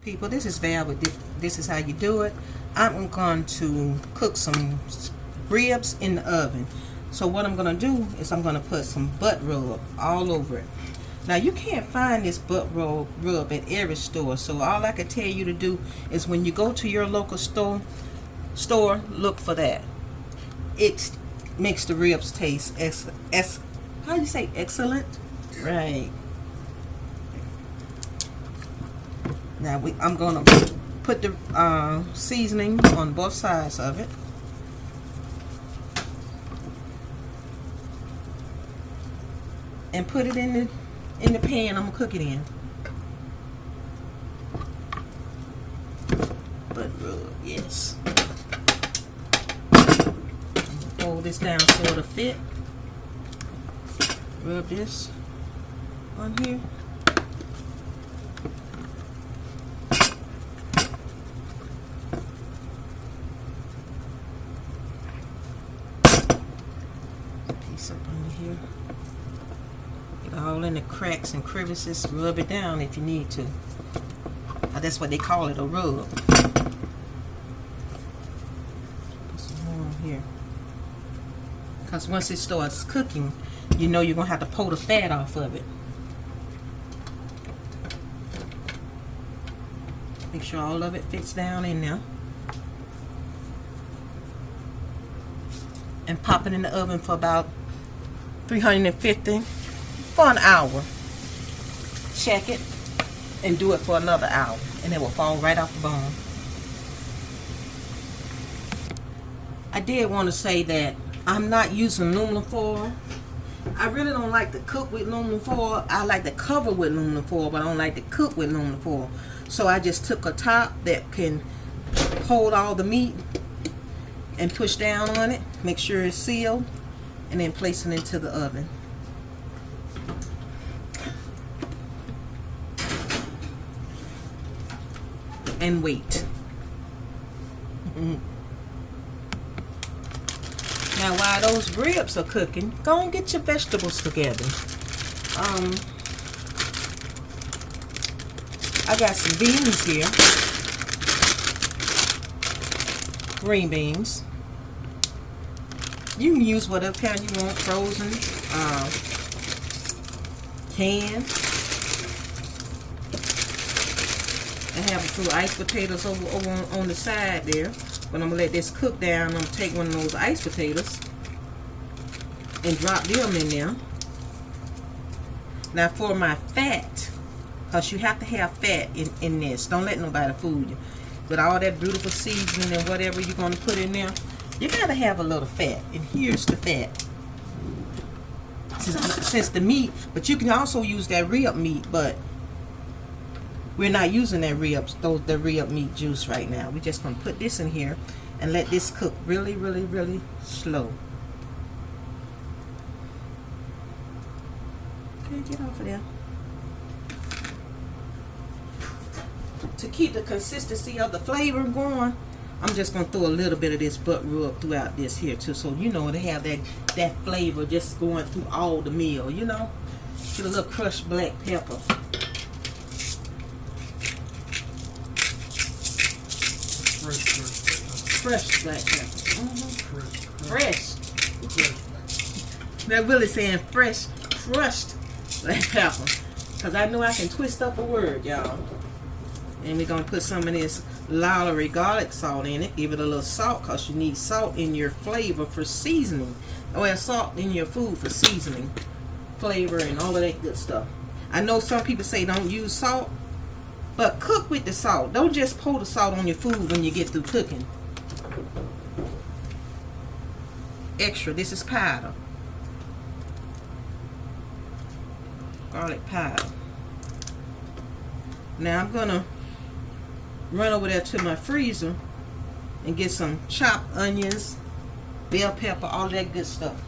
People, this is Val with this is how you do it. I'm going to cook some ribs in the oven. So what I'm going to do is I'm going to put some butt rub all over it. Now you can't find this butt rub at every store, so all I can tell you to do is when you go to your local store, look for that. It makes the ribs taste how do you say excellent? Right. Now I'm gonna put the seasoning on both sides of it. And put it in the pan I'm gonna cook it in. But yes. Fold this down so it'll fit. Rub this on here. Piece up under here. Get all in the cracks and crevices. Rub it down if you need to. That's what they call it, a rub. Put some more on here. Because once it starts cooking, you know you're going to have to pull the fat off of it. Make sure all of it fits down in there. And pop it in the oven for about 350 for an hour. Check it and do it for another hour. And it will fall right off the bone. I did want to say that I'm not using aluminum foil. I really don't like to cook with aluminum foil. I like to cover with aluminum foil, but I don't like to cook with aluminum foil. So I just took a top that can hold all the meat and push down on it. Make sure it's sealed. And then place it into the oven. And wait. Now while those ribs are cooking, go and get your vegetables together. I got some beans here. Green beans. You can use whatever kind you want, frozen, canned. I have a few iced potatoes over on the side there. But I'm going to let this cook down. I'm going to take one of those iced potatoes and drop them in there. Now for my fat, because you have to have fat in this. Don't let nobody fool you. With all that beautiful seasoning and whatever you're going to put in there, you got to have a little fat. And here's the fat. Since the meat, but you can also use that rib meat, but we're not using that the rib meat juice right now. We're just going to put this in here and let this cook really, really, really slow. Okay, get off of there. To keep the consistency of the flavor going, I'm just going to throw a little bit of this butt rub throughout this here too. So, you know, to have that flavor just going through all the meal, you know. Get a little crushed black pepper. Fresh black pepper. Fresh. They're really saying fresh, crushed black pepper. Because I know I can twist up a word, y'all. And we're going to put some of this Valerie garlic salt in it. Give it a little salt because you need salt in your flavor for seasoning. Well, salt in your food for seasoning, flavor, and all of that good stuff. I know some people say don't use salt. But cook with the salt. Don't just pour the salt on your food when you get through cooking. Extra. This is powder. Garlic powder. Now I'm going to run over there to my freezer and get some chopped onions, bell pepper, all that good stuff.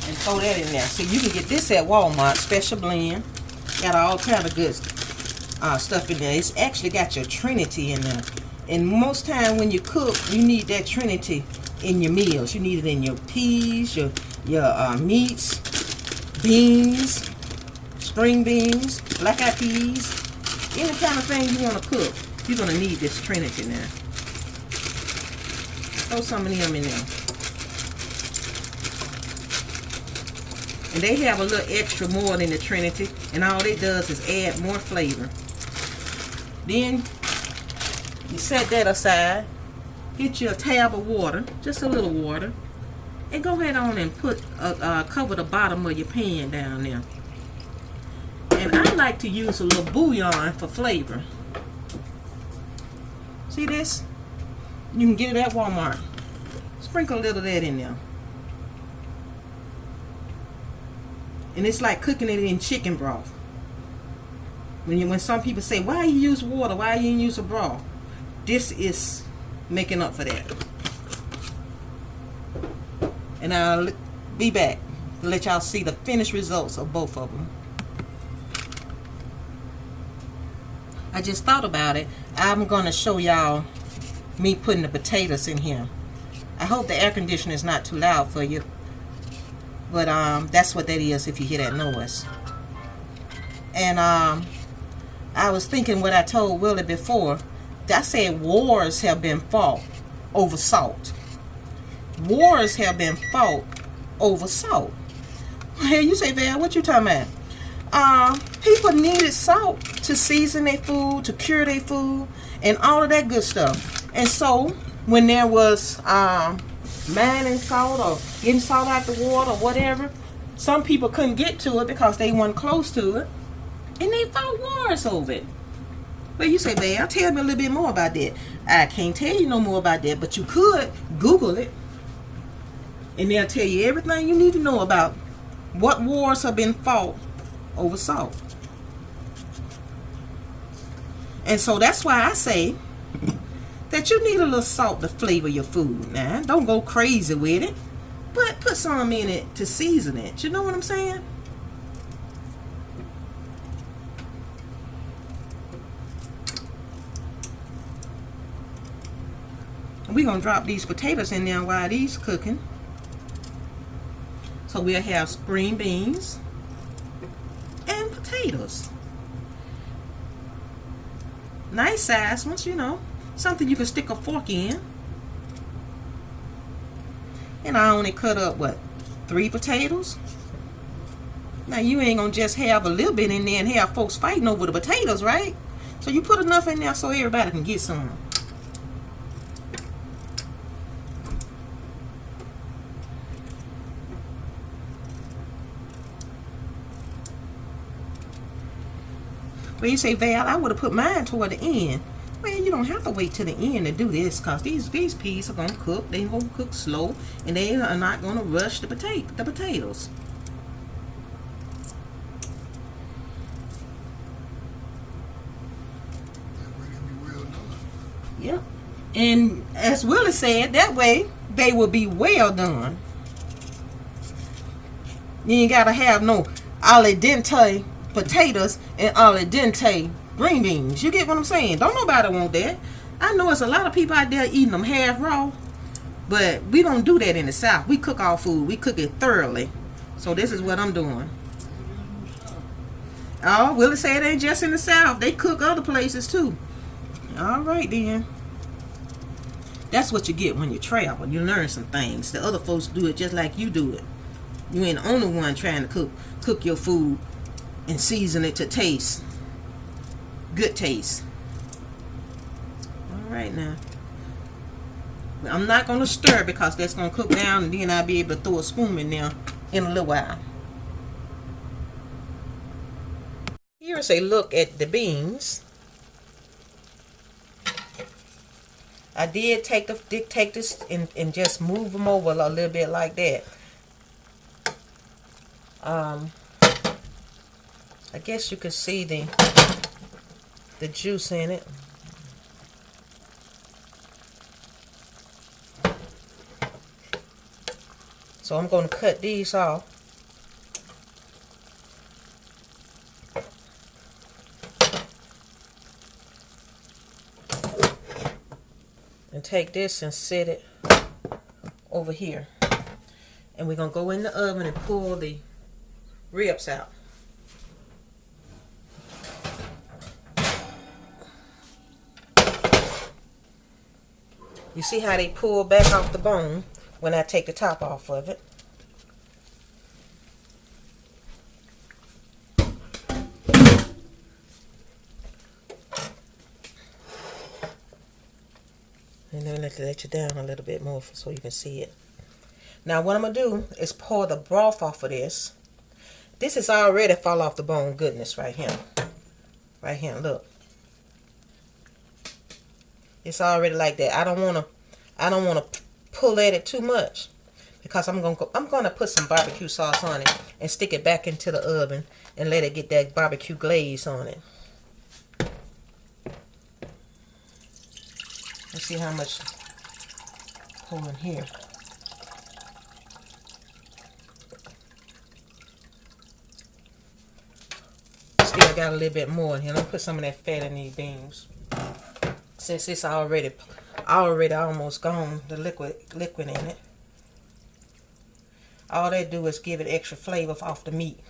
And throw that in there. So you can get this at Walmart, special blend. Got all kind of good stuff in there. It's actually got your Trinity in there. And most time when you cook, you need that Trinity in your meals. You need it in your peas, your meats, beans, string beans, black-eyed peas, any kind of thing you want to cook, you're going to need this Trinity now. Throw some of them in there. And they have a little extra more than the Trinity, and all it does is add more flavor. Then you set that aside, get you a tab of water, just a little water, and go ahead on and put cover the bottom of your pan down there. And I like to use a little bouillon for flavor. See this? You can get it at Walmart. Sprinkle a little of that in there. And it's like cooking it in chicken broth. When some people say, why you use water? Why you use a broth? This is making up for that. And I'll be back to let y'all see the finished results of both of them. I just thought about it. I'm going to show y'all me putting the potatoes in here. I hope the air conditioner is not too loud for you. But that's what that is if you hear that noise. And I was thinking what I told Willie before. I said wars have been fought over salt. Wars have been fought over salt. Hey, you say, Val, what you talking about? People needed salt to season their food, to cure their food, and all of that good stuff. And so, when there was mining salt or getting salt out the water or whatever, some people couldn't get to it because they weren't close to it, and they fought wars over it. Well, you say, Val, tell me a little bit more about that. I can't tell you no more about that, but you could Google it, and they'll tell you everything you need to know about what wars have been fought over salt. And so that's why I say that you need a little salt to flavor your food. Now, don't go crazy with it, but put some in it to season it. You know what I'm saying? We're going to drop these potatoes in there while these cooking. So we'll have green beans and potatoes. Nice size ones, you know. Something you can stick a fork in. And I only cut up, what, 3 potatoes? Now you ain't going to just have a little bit in there and have folks fighting over the potatoes, right? So you put enough in there so everybody can get some. Well, you say, Val, I would have put mine toward the end. Well, you don't have to wait till the end to do this, because these peas are going to cook. They're going to cook slow, and they are not going to rush the potatoes. Yep. And as Willie said, that way they will be well done. You ain't got to have no al dente potatoes and al dente green beans. You get what I'm saying? Don't nobody want that. I know it's a lot of people out there eating them half raw, but we don't do that in the South. We cook our food. We cook it thoroughly. So this is what I'm doing. Oh, Willie said it ain't just in the South. They cook other places too. All right then. That's what you get when you travel. You learn some things. The other folks do it just like you do it. You ain't the only one trying to cook your food and season it to taste good taste. All right now. I'm not going to stir because that's going to cook down, and then I'll be able to throw a spoon in there in a little while. Here's a look at the beans. I did take this and just move them over a little bit like that. I guess you could see the juice in it. So I'm going to cut these off. And take this and set it over here. And we're going to go in the oven and pull the ribs out. You see how they pull back off the bone when I take the top off of it. And then let you down a little bit more so you can see it. Now what I'm going to do is pour the broth off of this. This is already fall off the bone goodness right here. Right here, look. It's already like that. I don't want to pull at it too much because I'm going to put some barbecue sauce on it and stick it back into the oven and let it get that barbecue glaze on it. Let's see how much pour in here. Still got a little bit more here. Let me put some of that fat in these beans. Since it's already almost gone, the liquid in it. All they do is give it extra flavor off the meat.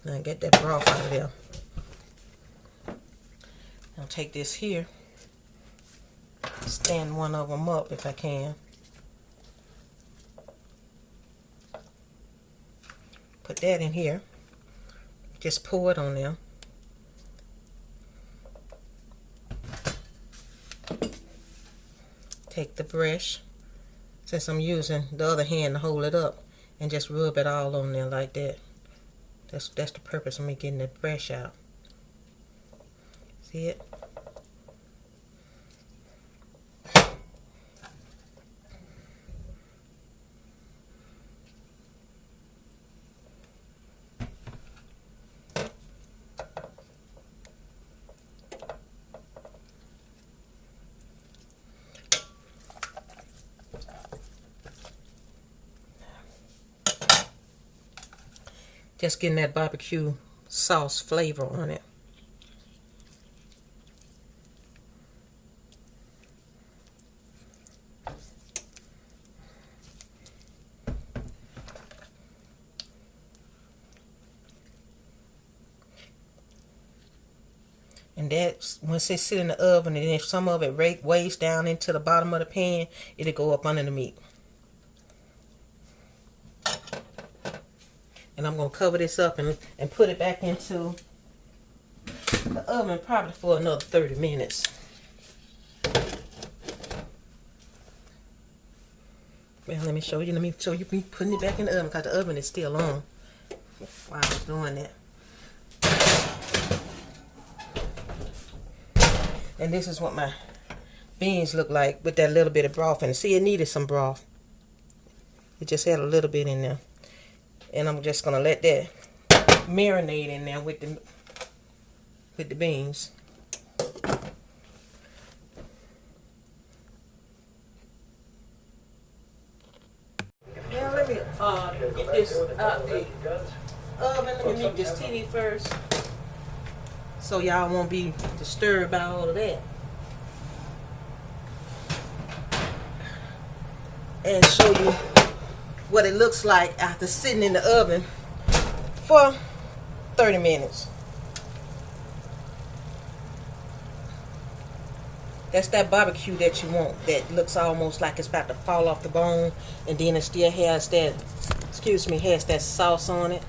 Now get that broth out of there. I'll take this here, stand one of them up if I can. Put that in here. Just pour it on there. Take the brush, since I'm using the other hand to hold it up, and just rub it all on there like that. That's the purpose of me getting that brush out. See it? Just getting that barbecue sauce flavor on it. And that's once it sit in the oven, and if some of it weighs down into the bottom of the pan, it'll go up under the meat. And I'm going to cover this up and put it back into the oven probably for another 30 minutes. Well, let me show you me putting it back in the oven because the oven is still on while I'm doing that. And this is what my beans look like with that little bit of broth in it. See, it needed some broth. It just had a little bit in there. And I'm just going to let that marinate in there with the beans. Now let me get this out the oven. Let me make this TV first, so y'all won't be disturbed by all of that. And show you what it looks like after sitting in the oven for 30 minutes. That's that barbecue that you want, that looks almost like it's about to fall off the bone, and then it still has that, has that sauce on it.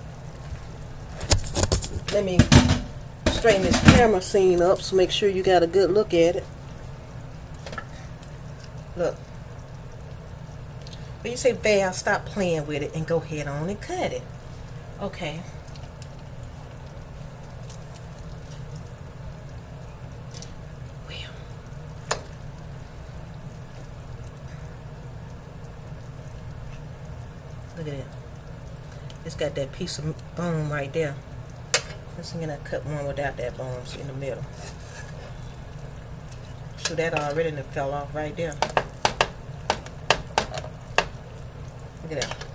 Let me straighten this camera scene up so make sure you got a good look at it. Look. But you say, Val, stop playing with it and go ahead on and cut it. Okay. Well. Look at it. It's got that piece of bone right there. Let's see, I cut one without that bone in the middle. So that already fell off right there. Look at that.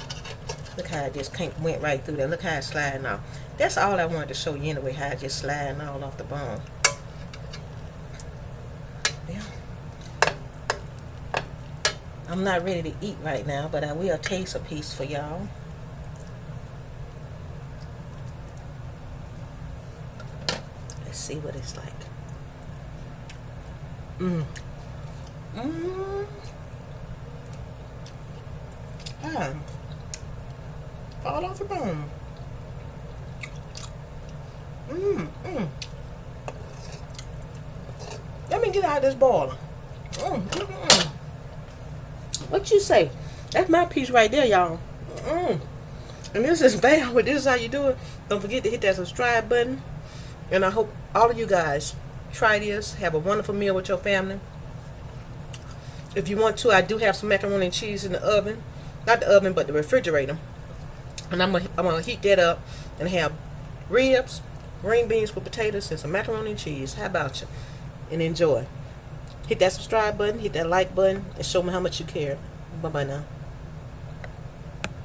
Look how it just went right through there. Look how it's sliding off. That's all I wanted to show you anyway, how it's just sliding all off the bone. Yeah. I'm not ready to eat right now, but I will taste a piece for y'all. Let's see what it's like. Fall off the bone. Let me get out of this boiler. What you say? That's my piece right there, y'all. And this is Val. This is how you do it. Don't forget to hit that subscribe button. And I hope all of you guys try this. Have a wonderful meal with your family. If you want to, I do have some macaroni and cheese in the oven. Not the oven, but the refrigerator. And I'm gonna heat that up and have ribs, green beans with potatoes, and some macaroni and cheese. How about you? And enjoy. Hit that subscribe button, hit that like button, and show me how much you care. Bye-bye now.